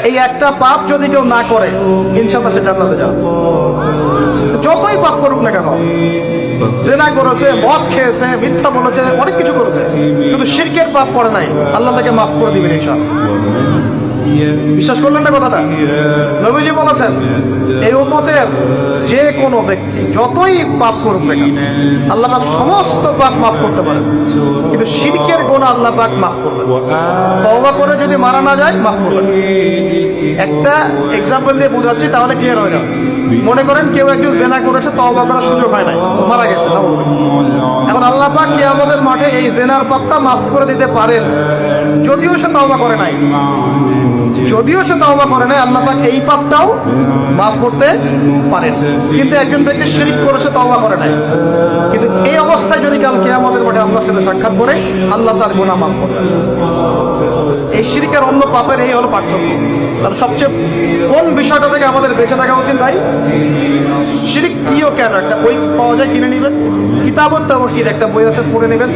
এই একটা পাপ যদি কেউ না করে ইনশাআল্লাহ সে জান্নাতে যাবে। যতই পাপ করুক না কেন, জিনা করেছে, মদ খেয়েছে, মিথ্যা বলেছে, অনেক কিছু করেছে, শুধু শিরকের পাপ করে নাই, আল্লাহ তাকে মাফ করে দিবেন ইনশাআল্লাহ। বিশ্বাস করলেন না কথাটা? নবীজি বলেছেন এই উম্মতের যে কোনো ব্যক্তি যতই পাপ করুক না কেন আল্লাহ পাক সমস্ত পাপ মাফ করতে পারেন, কিন্তু শিরকের গুনাহ আল্লাহ পাক মাফ করবেন। তওবা করে যদি মারা না যায় মাফ করবেন। একটা এক্সাম্পল দিয়ে বোঝাচ্ছি তাহলে ক্লিয়ার হয়ে যাবে। মনে করেন কেউ একজন জিনা করেছে, তওবা করার সুযোগ হয় নাই, মারা গেছে, এখন আল্লাহ পাক কিয়ামতের মাঠে এই জিনার পাপটা মাফ করে দিতে পারেন, যদিও সে তওবা করে নাই। আল্লাহ পাক এই পাপটাও মাফ করতে পারেন। কিন্তু একজন ব্যক্তি শিরক করেছে, তওবা করে নাই, কিন্তু এই অবস্থায় যদি কাল কিয়ামতের মাঠে আল্লাহর সাথে সাক্ষাৎ করে, আল্লাহ তার গুনাহ মাফ করবেন। এই শিরকের অন্য পাপের এই হলো পার্থক্য। তাহলে সবচেয়ে কোন বিষয়টা থেকে আমাদের বেঁচে থাকা উচিত ভাই? শিরক কিও কেন, একটা বই পাওয়া যায়, কিনে নেবেন, কিতাবত তাওহীদ একটা বই আছে, পড়ে নেবেন।